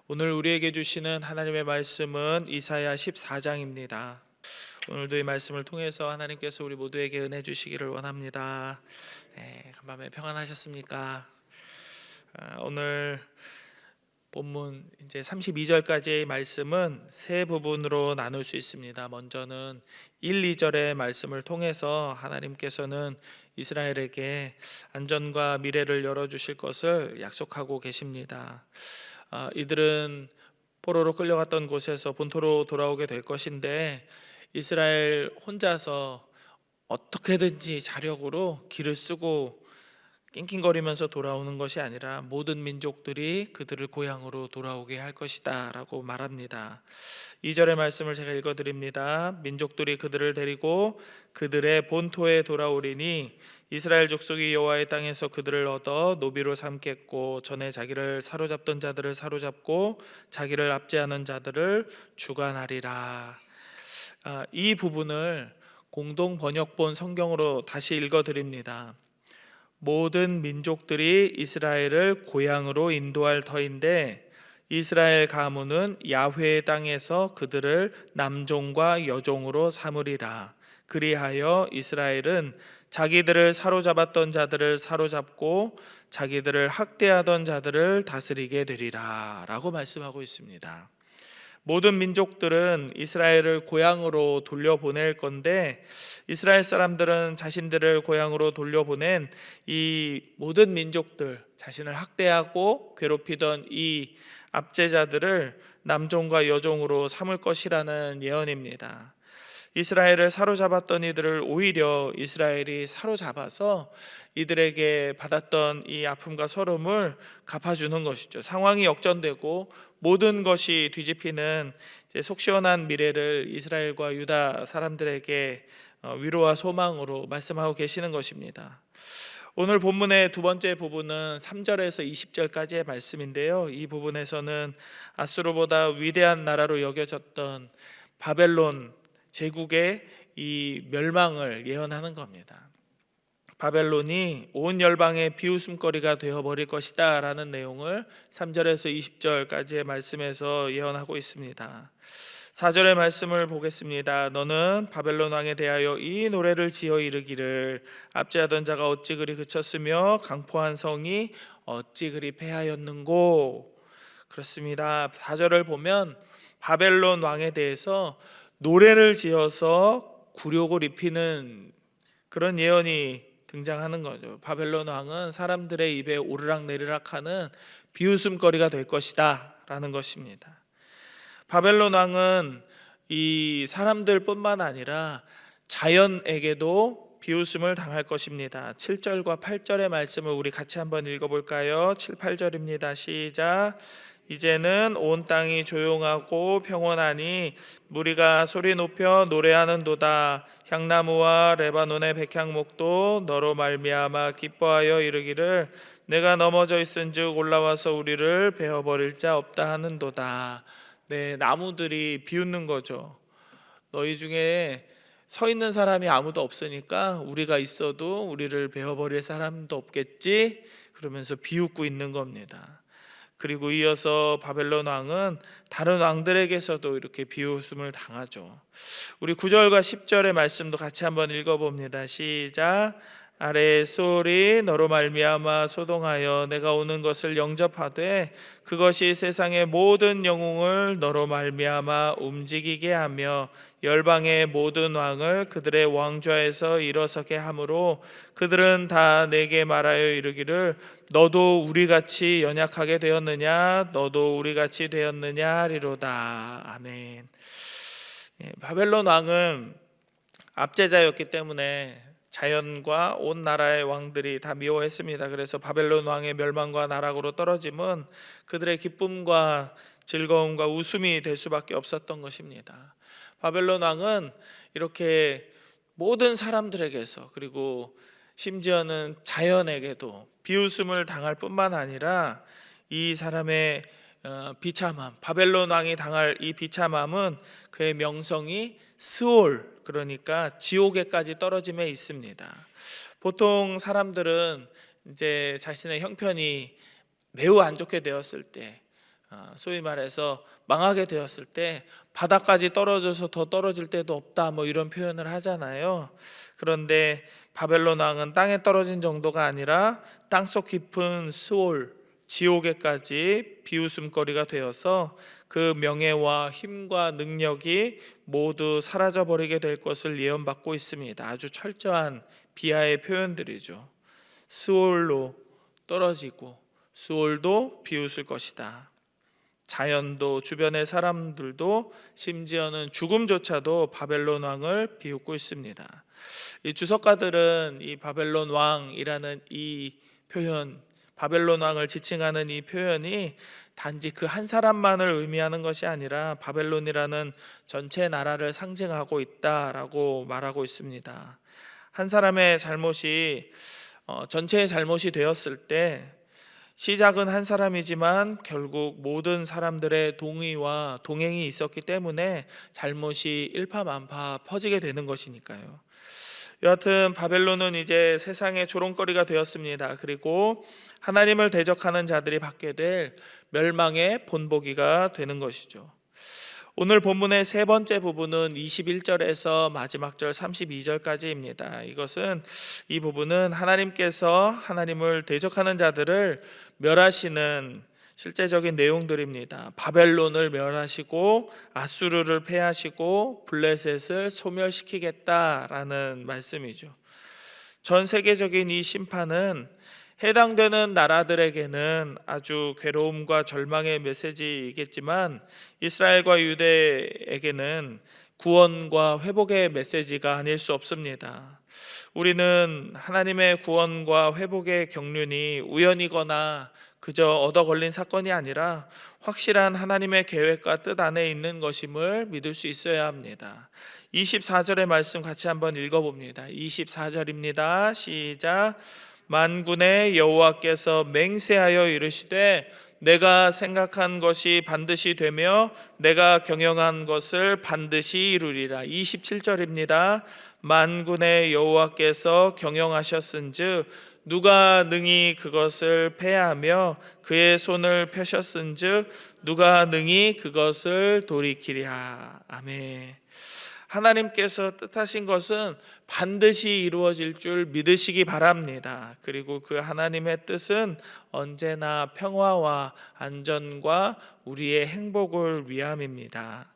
오늘 우리에게 주시는 하나님의 말씀은 이사야 14장입니다. 오늘도 이 말씀을 통해서 하나님께서 우리 모두에게 은혜 주시기를 원합니다. 간밤에 평안하셨습니까? 오늘 본문 이제 32절까지의 말씀은 세 부분으로 나눌 수 있습니다. 먼저는 1, 2절의 말씀을 통해서 하나님께서는 이스라엘에게 안전과 미래를 열어주실 것을 약속하고 계십니다. 이들은 포로로 끌려갔던 곳에서 본토로 돌아오게 될 것인데 이스라엘 혼자서 어떻게든지 자력으로 길을 쓰고 낑낑거리면서 돌아오는 것이 아니라 모든 민족들이 그들을 고향으로 돌아오게 할 것이다 라고 말합니다. 2절의 말씀을 제가 읽어드립니다. 민족들이 그들을 데리고 그들의 본토에 돌아오리니 이스라엘 족속이 여호와의 땅에서 그들을 얻어 노비로 삼겠고 전에 자기를 사로잡던 자들을 사로잡고 자기를 압제하는 자들을 주관하리라. 이 부분을 공동 번역본 성경으로 다시 읽어드립니다. 모든 민족들이 이스라엘을 고향으로 인도할 터인데 이스라엘 가문은 야훼의 땅에서 그들을 남종과 여종으로 삼으리라. 그리하여 이스라엘은 자기들을 사로잡았던 자들을 사로잡고 자기들을 학대하던 자들을 다스리게 되리라 라고 말씀하고 있습니다. 모든 민족들은 이스라엘을 고향으로 돌려보낼 건데 이스라엘 사람들은 자신들을 고향으로 돌려보낸 이 모든 민족들, 자신을 학대하고 괴롭히던 이 압제자들을 남종과 여종으로 삼을 것이라는 예언입니다. 이스라엘을 사로잡았던 이들을 오히려 이스라엘이 사로잡아서 이들에게 받았던 이 아픔과 서름을 갚아주는 것이죠. 상황이 역전되고 모든 것이 뒤집히는 속 시원한 미래를 이스라엘과 유다 사람들에게 위로와 소망으로 말씀하고 계시는 것입니다. 오늘 본문의 두 번째 부분은 3절에서 20절까지의 말씀인데요. 이 부분에서는 아수르보다 위대한 나라로 여겨졌던 바벨론 제국의 이 멸망을 예언하는 겁니다. 바벨론이 온 열방의 비웃음거리가 되어버릴 것이다 라는 내용을 3절에서 20절까지의 말씀에서 예언하고 있습니다. 4절의 말씀을 보겠습니다. 너는 바벨론 왕에 대하여 이 노래를 지어 이르기를 압제하던 자가 어찌 그리 그쳤으며 강포한 성이 어찌 그리 패하였는고. 그렇습니다. 4절을 보면 바벨론 왕에 대해서 노래를 지어서 굴욕을 입히는 그런 예언이 등장하는 거죠. 바벨론 왕은 사람들의 입에 오르락내리락하는 비웃음거리가 될 것이다 라는 것입니다. 바벨론 왕은 이 사람들뿐만 아니라 자연에게도 비웃음을 당할 것입니다. 7절과 8절의 말씀을 우리 같이 한번 읽어볼까요? 7, 8절입니다. 시작. 이제는 온 땅이 조용하고 평온하니 무리가 소리 높여 노래하는도다. 향나무와 레바논의 백향목도 너로 말미암아 기뻐하여 이르기를 내가 넘어져 있은즉 올라와서 우리를 베어버릴 자 없다 하는도다. 나무들이 비웃는 거죠. 너희 중에 서 있는 사람이 아무도 없으니까 우리가 있어도 우리를 베어버릴 사람도 없겠지 그러면서 비웃고 있는 겁니다. 그리고 이어서 바벨론 왕은 다른 왕들에게서도 이렇게 비웃음을 당하죠. 우리 9절과 10절의 말씀도 같이 한번 읽어봅니다. 시작. 아래의 소리 너로 말미암아 소동하여 내가 오는 것을 영접하되 그것이 세상의 모든 영웅을 너로 말미암아 움직이게 하며 열방의 모든 왕을 그들의 왕좌에서 일어서게 하므로 그들은 다 내게 말하여 이르기를 너도 우리같이 연약하게 되었느냐 너도 우리같이 되었느냐 하리로다. 아멘. 바벨론 왕은 압제자였기 때문에 자연과 온 나라의 왕들이 다 미워했습니다. 그래서 바벨론 왕의 멸망과 나락으로 떨어짐은 그들의 기쁨과 즐거움과 웃음이 될 수밖에 없었던 것입니다. 바벨론 왕은 이렇게 모든 사람들에게서 그리고 심지어는 자연에게도 비웃음을 당할 뿐만 아니라 이 사람의 비참함, 바벨론 왕이 당할 이 비참함은 그의 명성이 스올, 그러니까 지옥에까지 떨어짐에 있습니다. 보통 사람들은 이제 자신의 형편이 매우 안 좋게 되었을 때 소위 말해서 망하게 되었을 때 바닥까지 떨어져서 더 떨어질 데도 없다, 뭐 이런 표현을 하잖아요. 그런데 바벨론 왕은 땅에 떨어진 정도가 아니라 땅속 깊은 스올, 지옥에까지 비웃음거리가 되어서 그 명예와 힘과 능력이 모두 사라져 버리게 될 것을 예언받고 있습니다. 아주 철저한 비하의 표현들이죠. 스올로 떨어지고 스올도 비웃을 것이다. 자연도 주변의 사람들도 심지어는 죽음조차도 바벨론 왕을 비웃고 있습니다. 이 주석가들은 이 바벨론 왕이라는 이 표현, 바벨론 왕을 지칭하는 이 표현이 단지 그 한 사람만을 의미하는 것이 아니라 바벨론이라는 전체 나라를 상징하고 있다라고 말하고 있습니다. 한 사람의 잘못이 전체의 잘못이 되었을 때 시작은 한 사람이지만 결국 모든 사람들의 동의와 동행이 있었기 때문에 잘못이 일파만파 퍼지게 되는 것이니까요. 여하튼 바벨론은 이제 세상의 조롱거리가 되었습니다. 그리고 하나님을 대적하는 자들이 받게 될 멸망의 본보기가 되는 것이죠. 오늘 본문의 세 번째 부분은 21절에서 마지막 절 32절까지입니다. 이 부분은 하나님께서 하나님을 대적하는 자들을 멸하시는 실제적인 내용들입니다. 바벨론을 멸하시고 아수르를 패하시고 블레셋을 소멸시키겠다라는 말씀이죠. 전 세계적인 이 심판은 해당되는 나라들에게는 아주 괴로움과 절망의 메시지이겠지만 이스라엘과 유대에게는 구원과 회복의 메시지가 아닐 수 없습니다. 우리는 하나님의 구원과 회복의 경륜이 우연이거나 그저 얻어 걸린 사건이 아니라 확실한 하나님의 계획과 뜻 안에 있는 것임을 믿을 수 있어야 합니다. 24절의 말씀 같이 한번 읽어봅니다. 24절입니다. 시작. 만군의 여호와께서 맹세하여 이르시되 내가 생각한 것이 반드시 되며 내가 경영한 것을 반드시 이루리라. 27절입니다. 만군의 여호와께서 경영하셨은즉 누가 능히 그것을 패하며 그의 손을 펴셨은즉 누가 능히 그것을 돌이키랴. 아멘. 하나님께서 뜻하신 것은 반드시 이루어질 줄 믿으시기 바랍니다. 그리고 그 하나님의 뜻은 언제나 평화와 안전과 우리의 행복을 위함입니다.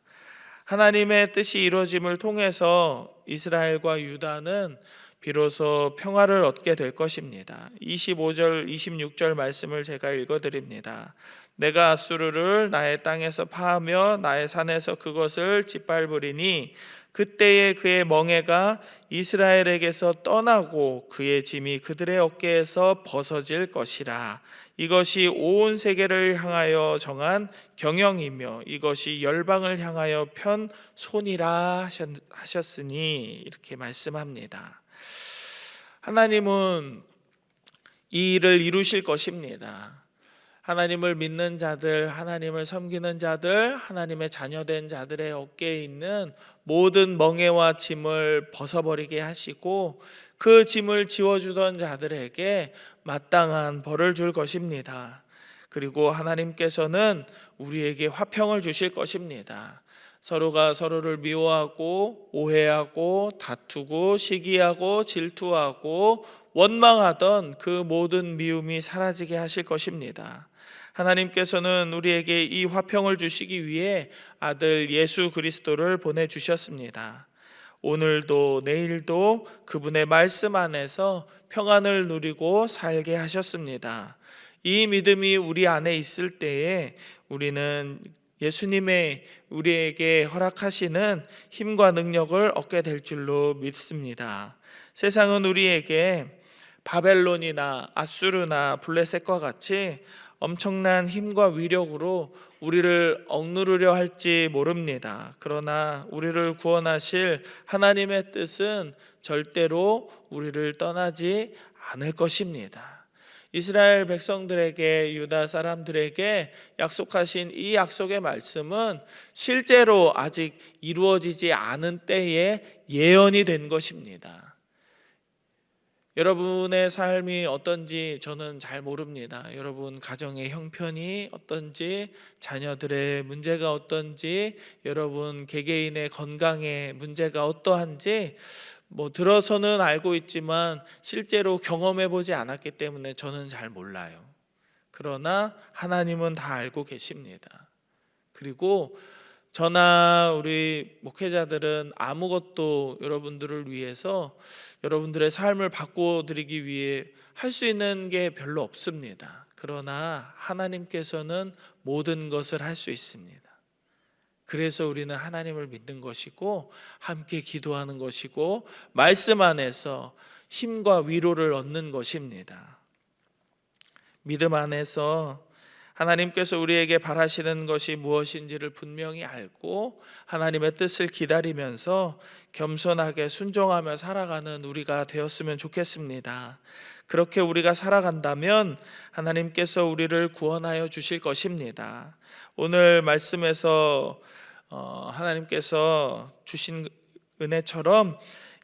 하나님의 뜻이 이루어짐을 통해서 이스라엘과 유다는 비로소 평화를 얻게 될 것입니다. 25절, 26절 말씀을 제가 읽어드립니다. 내가 아수르를 나의 땅에서 파하며 나의 산에서 그것을 짓밟으리니 그때에 그의 멍에가 이스라엘에게서 떠나고 그의 짐이 그들의 어깨에서 벗어질 것이라. 이것이 온 세계를 향하여 정한 경영이며 이것이 열방을 향하여 편 손이라 하셨으니 이렇게 말씀합니다. 하나님은 이 일을 이루실 것입니다. 하나님을 믿는 자들, 하나님을 섬기는 자들, 하나님의 자녀된 자들의 어깨에 있는 모든 멍에와 짐을 벗어버리게 하시고 그 짐을 지워주던 자들에게 마땅한 벌을 줄 것입니다. 그리고 하나님께서는 우리에게 화평을 주실 것입니다. 서로가 서로를 미워하고 오해하고 다투고 시기하고 질투하고 원망하던 그 모든 미움이 사라지게 하실 것입니다. 하나님께서는 우리에게 이 화평을 주시기 위해 아들 예수 그리스도를 보내주셨습니다. 오늘도 내일도 그분의 말씀 안에서 평안을 누리고 살게 하셨습니다. 이 믿음이 우리 안에 있을 때에 우리는 예수님의 우리에게 허락하시는 힘과 능력을 얻게 될 줄로 믿습니다. 세상은 우리에게 바벨론이나 아수르나 블레셋과 같이 엄청난 힘과 위력으로 우리를 억누르려 할지 모릅니다. 그러나 우리를 구원하실 하나님의 뜻은 절대로 우리를 떠나지 않을 것입니다. 이스라엘 백성들에게, 유다 사람들에게 약속하신 이 약속의 말씀은 실제로 아직 이루어지지 않은 때에 예언이 된 것입니다. 여러분의 삶이 어떤지 저는 잘 모릅니다. 여러분 가정의 형편이 어떤지, 자녀들의 문제가 어떤지, 여러분 개개인의 건강의 문제가 어떠한지 들어서는 알고 있지만 실제로 경험해 보지 않았기 때문에 저는 잘 몰라요. 그러나 하나님은 다 알고 계십니다. 그리고 저나 우리 목회자들은 아무것도 여러분들을 위해서, 여러분들의 삶을 바꿔드리기 위해 할 수 있는 게 별로 없습니다. 그러나 하나님께서는 모든 것을 할 수 있습니다. 그래서 우리는 하나님을 믿는 것이고 함께 기도하는 것이고 말씀 안에서 힘과 위로를 얻는 것입니다. 믿음 안에서 하나님께서 우리에게 바라시는 것이 무엇인지를 분명히 알고 하나님의 뜻을 기다리면서 겸손하게 순종하며 살아가는 우리가 되었으면 좋겠습니다. 그렇게 우리가 살아간다면 하나님께서 우리를 구원하여 주실 것입니다. 오늘 말씀에서 하나님께서 주신 은혜처럼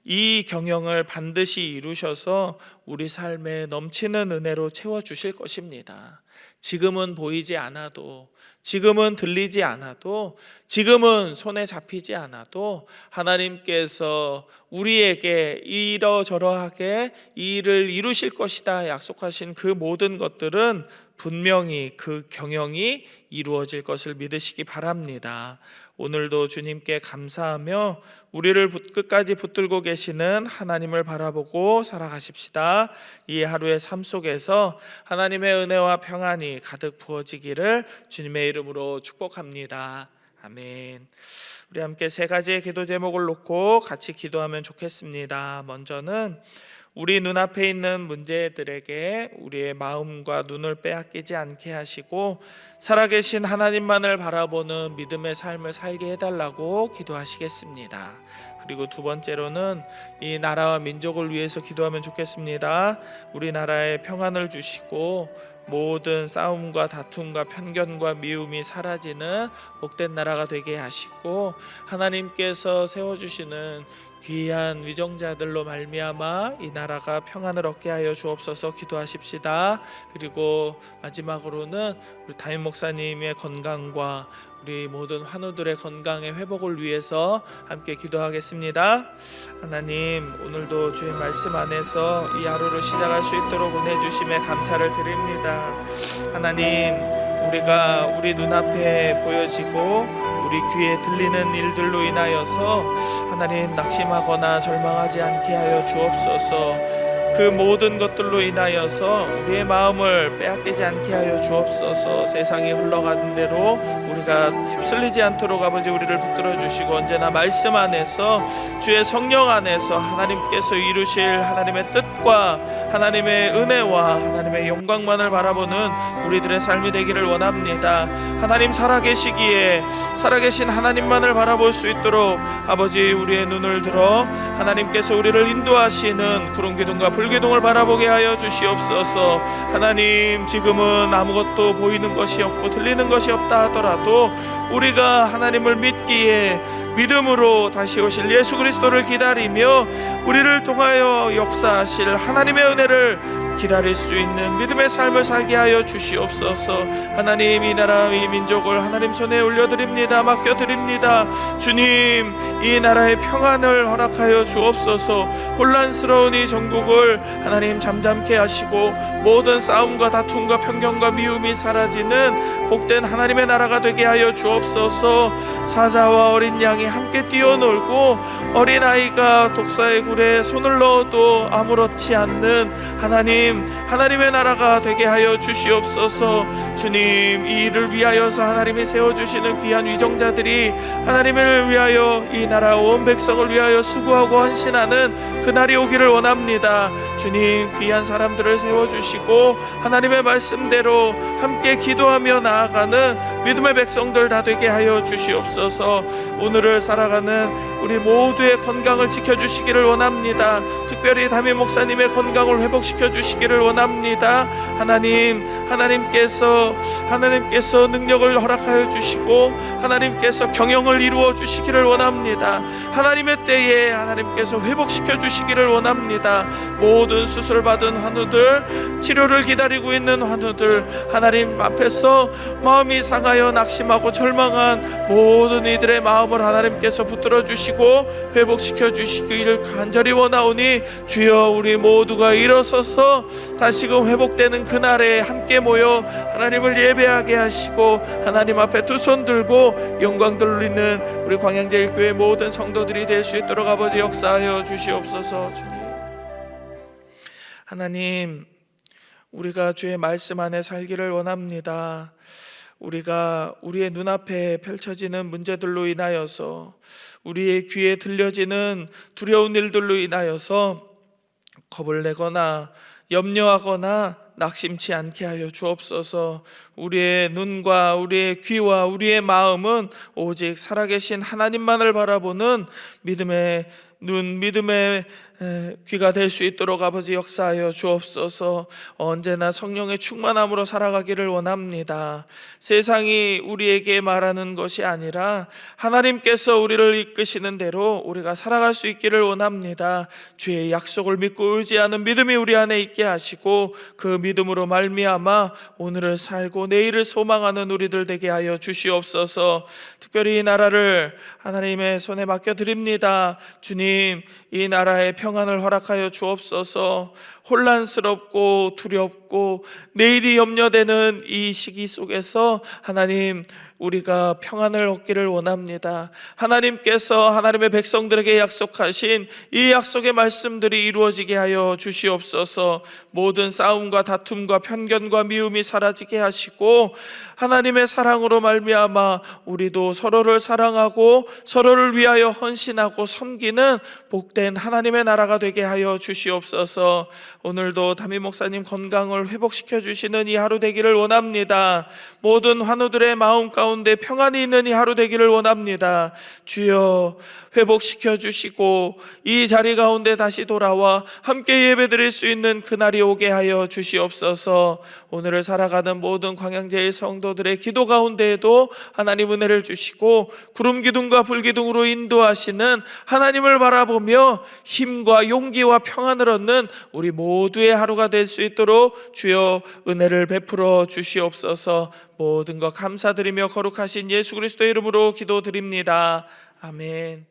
이 경영을 반드시 이루셔서 우리 삶에 넘치는 은혜로 채워주실 것입니다. 지금은 보이지 않아도, 지금은 들리지 않아도, 지금은 손에 잡히지 않아도 하나님께서 우리에게 이러저러하게 이 일을 이루실 것이다 약속하신 그 모든 것들은 분명히 그 경영이 이루어질 것을 믿으시기 바랍니다. 오늘도 주님께 감사하며 우리를 끝까지 붙들고 계시는 하나님을 바라보고 살아가십시다. 이 하루의 삶 속에서 하나님의 은혜와 평안이 가득 부어지기를 주님의 이름으로 축복합니다. 아멘. 우리 함께 세 가지의 기도 제목을 놓고 같이 기도하면 좋겠습니다. 먼저는 우리 눈앞에 있는 문제들에게 우리의 마음과 눈을 빼앗기지 않게 하시고 살아계신 하나님만을 바라보는 믿음의 삶을 살게 해달라고 기도하시겠습니다. 그리고 두 번째로는 이 나라와 민족을 위해서 기도하면 좋겠습니다. 우리나라에 평안을 주시고 모든 싸움과 다툼과 편견과 미움이 사라지는 복된 나라가 되게 하시고 하나님께서 세워주시는 귀한 위정자들로 말미암아 이 나라가 평안을 얻게 하여 주옵소서 기도하십시다. 그리고 마지막으로는 우리 담임 목사님의 건강과 우리 모든 환우들의 건강의 회복을 위해서 함께 기도하겠습니다. 하나님, 오늘도 주의 말씀 안에서 이 하루를 시작할 수 있도록 은혜 주심에 감사를 드립니다. 하나님, 우리가 우리 눈앞에 보여지고 우리 귀에 들리는 일들로 인하여서 하나님 낙심하거나 절망하지 않게 하여 주옵소서. 그 모든 것들로 인하여서 우리의 마음을 빼앗기지 않게 하여 주옵소서. 세상이 흘러가는 대로 우리가 휩쓸리지 않도록 아버지 우리를 붙들어 주시고 언제나 말씀 안에서 주의 성령 안에서 하나님께서 이루실 하나님의 뜻과 하나님의 은혜와 하나님의 영광만을 바라보는 우리들의 삶이 되기를 원합니다. 하나님 살아계시기에 살아계신 하나님만을 바라볼 수 있도록 아버지 우리의 눈을 들어 하나님께서 우리를 인도하시는 구름기둥과 불기둥을 바라보게 하여 주시옵소서. 하나님, 지금은 아무것도 보이는 것이 없고 들리는 것이 없다 하더라도 우리가 하나님을 믿기에 믿음으로 다시 오실 예수 그리스도를 기다리며 우리를 통하여 역사하실 하나님의 은혜를 기다릴 수 있는 믿음의 삶을 살게 하여 주시옵소서. 하나님, 이 나라 이 민족을 하나님 손에 올려드립니다. 맡겨드립니다. 주님, 이 나라의 평안을 허락하여 주옵소서. 혼란스러운 이 전국을 하나님 잠잠케 하시고 모든 싸움과 다툼과 편견과 미움이 사라지는 복된 하나님의 나라가 되게 하여 주옵소서. 사자와 어린 양이 함께 뛰어놀고 어린아이가 독사의 굴에 손을 넣어도 아무렇지 않는 하나님의 나라가 되게 하여 주시옵소서. 주님, 이 일을 위하여서 하나님이 세워주시는 귀한 위정자들이 하나님을 위하여 이 나라 온 백성을 위하여 수고하고 헌신하는 그날이 오기를 원합니다. 주님, 귀한 사람들을 세워주시고 하나님의 말씀대로 함께 기도하며 나아가는 믿음의 백성들 다 되게 하여 주시옵소서. 오늘을 살아가는 우리 모두의 건강을 지켜주시기를 원합니다. 특별히 담임 목사님의 건강을 회복시켜 주시기를 원합니다. 하나님께서 능력을 허락하여 주시고 하나님께서 경영을 이루어 주시기를 원합니다. 하나님의 때에 하나님께서 회복시켜 주시기를 주시기를 원합니다. 모든 수술받은 환우들, 치료를 기다리고 있는 환우들, 하나님 앞에서 마음이 상하여 낙심하고 절망한 모든 이들의 마음을 하나님께서 붙들어 주시고 회복시켜 주시기를 간절히 원하오니, 주여 우리 모두가 일어서서 다시금 회복되는 그날에 함께 모여 하나님을 예배하게 하시고, 하나님 앞에 두 손 들고 영광 돌리는 우리 광양제일교회 모든 성도들이 될 수 있도록 아버지 역사하여 주시옵소서. 주님, 하나님, 우리가 주의 말씀 안에 살기를 원합니다. 우리가 우리의 눈앞에 펼쳐지는 문제들로 인하여서, 우리의 귀에 들려지는 두려운 일들로 인하여서 겁을 내거나 염려하거나 낙심치 않게 하여 주옵소서. 우리의 눈과 우리의 귀와 우리의 마음은 오직 살아계신 하나님만을 바라보는 믿음의 눈, 믿음의 귀가 될 수 있도록 아버지 역사하여 주옵소서. 언제나 성령의 충만함으로 살아가기를 원합니다. 세상이 우리에게 말하는 것이 아니라 하나님께서 우리를 이끄시는 대로 우리가 살아갈 수 있기를 원합니다. 주의 약속을 믿고 의지하는 믿음이 우리 안에 있게 하시고, 그 믿음으로 말미암아 오늘을 살고 내일을 소망하는 우리들 되게 하여 주시옵소서. 특별히 이 나라를 하나님의 손에 맡겨드립니다. 주님, 이 나라의 평안을 허락하여 주옵소서. 혼란스럽고 두렵고 내일이 염려되는 이 시기 속에서 하나님, 우리가 평안을 얻기를 원합니다. 하나님께서 하나님의 백성들에게 약속하신 이 약속의 말씀들이 이루어지게 하여 주시옵소서. 모든 싸움과 다툼과 편견과 미움이 사라지게 하시고, 하나님의 사랑으로 말미암아 우리도 서로를 사랑하고 서로를 위하여 헌신하고 섬기는 복된 하나님의 나라가 되게 하여 주시옵소서. 오늘도 담임 목사님 건강을 회복시켜 주시는 이 하루 되기를 원합니다. 모든 환우들의 마음 가운데 평안이 있는 이 하루 되기를 원합니다. 주여, 회복시켜 주시고 이 자리 가운데 다시 돌아와 함께 예배드릴 수 있는 그날이 오게 하여 주시옵소서. 오늘을 살아가는 모든 광양제일 성도들의 기도 가운데에도 하나님 은혜를 주시고, 구름 기둥과 불 기둥으로 인도하시는 하나님을 바라보며 힘과 용기와 평안을 얻는 우리 모두의 하루가 될 수 있도록 주여 은혜를 베풀어 주시옵소서. 모든 것 감사드리며 거룩하신 예수 그리스도의 이름으로 기도드립니다. 아멘.